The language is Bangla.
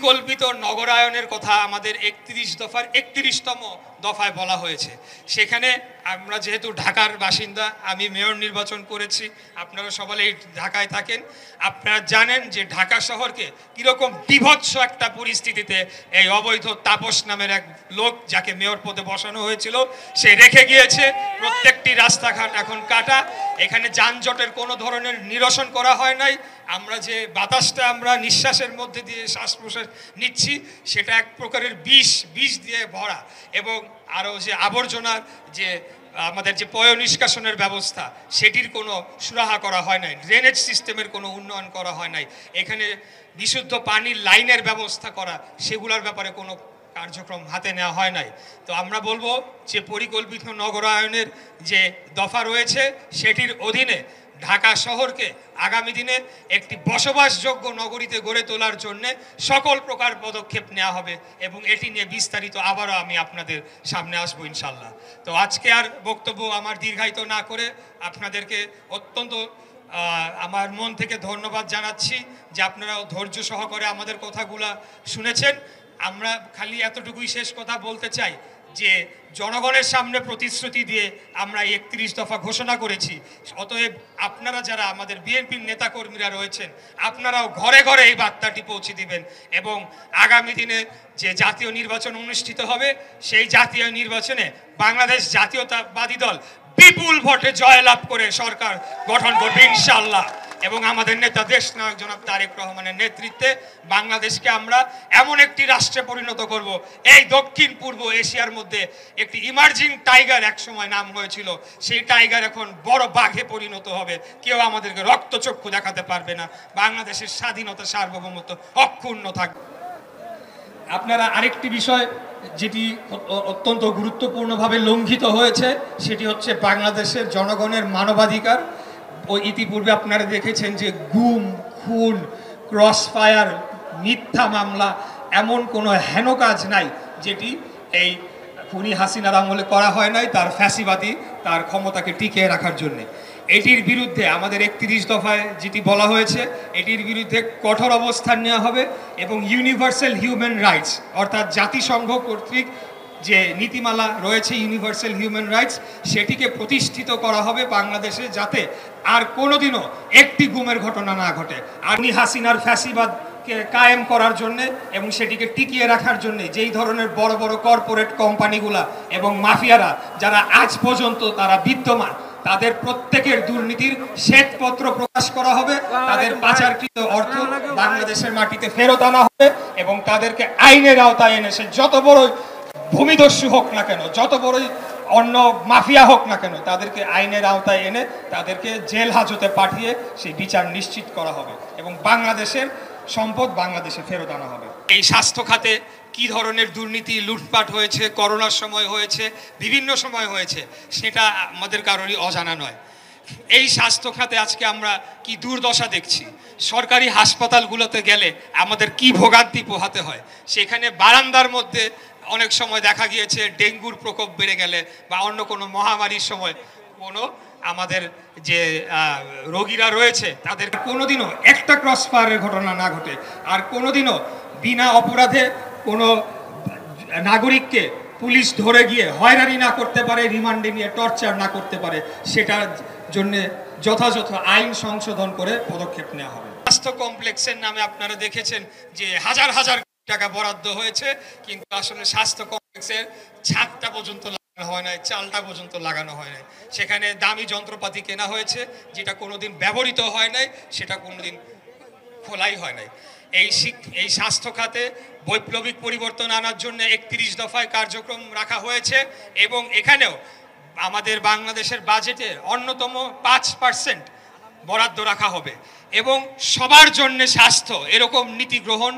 পরিকল্পিত নগরায়নের কথা আমাদের ৩১ দফার ৩১তম দফায় বলা হয়েছে। সেখানে আমরা যেহেতু ঢাকার বাসিন্দা, আমি মেয়র নির্বাচন করেছি, আপনারা সবাই ঢাকায় থাকেন, আপনারা জানেন যে ঢাকা শহরকে কীরকম বিভৎস একটা পরিস্থিতিতে এই অবৈধ তাপস নামের এক লোক, যাকে মেয়র পদে বসানো হয়েছিল, সে রেখে গিয়েছে। প্রত্যেকটি রাস্তাঘাট এখন কাটা, এখানে যানজটের কোনো ধরনের নিরসন করা হয় নাই। আমরা যে বাতাসটা আমরা নিঃশ্বাসের মধ্যে দিয়ে শ্বাস প্রশ্বাস নিচ্ছি, সেটা এক প্রকারের বিষ দিয়ে ভরা। এবং আরও যে আবর্জনার যে আমাদের যে পয় নিষ্কাশনের ব্যবস্থা, সেটির কোনো সুরাহা করা হয় নাই, ড্রেনেজ সিস্টেমের কোনো উন্নয়ন করা হয় নাই, এখানে বিশুদ্ধ পানির লাইনের ব্যবস্থা করা, সেগুলোর ব্যাপারে কোনো কার্যক্রম হাতে নেওয়া হয় নাই। তো আমরা বলবো যে পরিকল্পিত নগরায়নের যে দফা রয়েছে, সেটির অধীনে ঢাকা শহরকে আগামী দিনে একটি বসবাসযোগ্য নগরীতে গড়ে তোলার জন্য সকল প্রকার পদক্ষেপ নেওয়া হবে, এবং এটি নিয়ে বিস্তারিত আবারও আমি আপনাদের সামনে আসবো ইনশাল্লাহ। তো আজকে আর বক্তব্য আমার দীর্ঘায়িত না করে আপনাদেরকে অত্যন্ত আমার মন থেকে ধন্যবাদ জানাচ্ছি যে আপনারা ধৈর্য সহকারে আমাদের কথাগুলা শুনেছেন। আমরা খালি এতটুকুই শেষ কথা বলতে চাই যে জনগণের সামনে প্রতিশ্রুতি দিয়ে আমরা ৩১ দফা ঘোষণা করেছি। অতএব আপনারা যারা আমাদের বিএনপির নেতাকর্মীরা রয়েছেন, আপনারাও ঘরে ঘরে এই বার্তাটি পৌঁছে দিবেন, এবং আগামী দিনে যে জাতীয় নির্বাচন অনুষ্ঠিত হবে, সেই জাতীয় নির্বাচনে বাংলাদেশ জাতীয়তাবাদী দল বিপুল ভোটে জয়লাভ করে সরকার গঠন করবে ইনশাআল্লাহ। এবং আমাদের নেতা দেশনায়ক জনাব তারেক রহমানের নেতৃত্বে বাংলাদেশকে আমরা এমন একটি রাষ্ট্রে পরিণত করব, এই দক্ষিণ পূর্ব এশিয়ার মধ্যে একটি ইমার্জিং টাইগার একসময় নাম হয়েছিল, সেই টাইগার এখন বড় বাঘে পরিণত হবে। কেউ আমাদেরকে রক্তচক্ষু দেখাতে পারবে না, বাংলাদেশের স্বাধীনতা সার্বভৌমত্ব অক্ষুণ্ণ থাকবে। আপনারা আরেকটি বিষয় যেটি অত্যন্ত গুরুত্বপূর্ণভাবে লঙ্ঘিত হয়েছে, সেটি হচ্ছে বাংলাদেশের জনগণের মানবাধিকার। ইতিপূর্বে আপনারা দেখেছেন যে গুম, খুন, ক্রসফায়ার, মিথ্যা মামলা, এমন কোনো হেন কাজ নাই যেটি এই খুনি হাসিনার আমলে করা হয় নাই তার ফ্যাসিবাদী তার ক্ষমতাকে টিকিয়ে রাখার জন্যে। এটির বিরুদ্ধে আমাদের ৩১ দফায় যেটি বলা হয়েছে, এটির বিরুদ্ধে কঠোর অবস্থান নেওয়া হবে, এবং ইউনিভার্সাল হিউম্যান রাইটস অর্থাৎ জাতিসংঘ কর্তৃক যে নীতিমালা রয়েছে ইউনিভার্সাল হিউম্যান রাইটস, সেটিকে প্রতিষ্ঠিত করা হবে বাংলাদেশে, যাতে আর কোনোদিনও একটি গুমের ঘটনা না ঘটে। আর হাসিনার ফ্যাসিবাদকে কায়েম করার জন্যে এবং সেটিকে টিকিয়ে রাখার জন্যে যেই ধরনের বড় বড় কর্পোরেট কোম্পানিগুলা এবং মাফিয়ারা যারা আজ পর্যন্ত তারা বিদ্যমান, তাদের প্রত্যেকের দুর্নীতির শ্বেতপত্র প্রকাশ করা হবে, তাদের পাচারকৃত অর্থ বাংলাদেশের মাটিতে ফেরত আনা হবে, এবং তাদেরকে আইনের আওতায় এনে সে যত বড় ভূমিদস্যু হোক না কেন, যত বড়ই অন্য মাফিয়া হোক না কেন, তাদেরকে আইনের আওতায় এনে তাদেরকে জেল হাজতে পাঠিয়ে সেই বিচার নিশ্চিত করা হবে, এবং বাংলাদেশের সম্পদ বাংলাদেশে ফেরত আনা হবে। এই স্বাস্থ্য খাতে কি ধরনের দুর্নীতি লুটপাট হয়েছে, করোনার সময় হয়েছে, বিভিন্ন সময় হয়েছে, সেটা আমাদের কারোরই অজানা নয়। এই স্বাস্থ্য খাতে আজকে আমরা কি দুর্দশা দেখছি। সরকারি হাসপাতালগুলোতে গেলে আমাদের কি ভোগান্তি পোহাতে হয়। সেখানে বারান্দার মধ্যে অনেক সময় দেখা গিয়েছে ডেঙ্গুর প্রকোপ বেড়ে গেলে বা অন্য কোনো মহামারীর সময় কোনো আমাদের যে রোগীরা রয়েছে তাদের কোনোদিনও একটা ক্রসফায়ারের ঘটনা না ঘটে, আর কোনোদিনও বিনা অপরাধে কোনো নাগরিককে পুলিশ ধরে গিয়ে হয়রানি না করতে পারে, রিমান্ডে নিয়ে টর্চার না করতে পারে, সেটার জন্য যথাযথ আইন সংশোধন করে পদক্ষেপ নেওয়া হবে। স্বাস্থ্য কমপ্লেক্সের নামে আপনারা দেখেছেন যে হাজার হাজার টাকা বরাদ্দ হয়েছে, কিন্তু আসলে স্বাস্থ্য কমপ্লেক্সের ছাদটা পর্যন্ত লাগানো হয় নাই, চালটা পর্যন্ত লাগানো হয় নাই। সেখানে দামি যন্ত্রপাতি কেনা হয়েছে, যেটা কোনোদিন ব্যবহৃত হয় নাই, সেটা কোনোদিন খোলাই হয় নাই। এই স্বাস্থ্য খাতে বৈপ্লবিক পরিবর্তন আনার জন্য ৩১ দফায় কার্যক্রম রাখা হয়েছে, এবং এখানেও আমাদের বাংলাদেশের বাজেটের অন্যতম ৫% বরাদ্দ রাখা হবে, এবং সবার জন্য স্বাস্থ্য এরকম নীতি গ্রহণ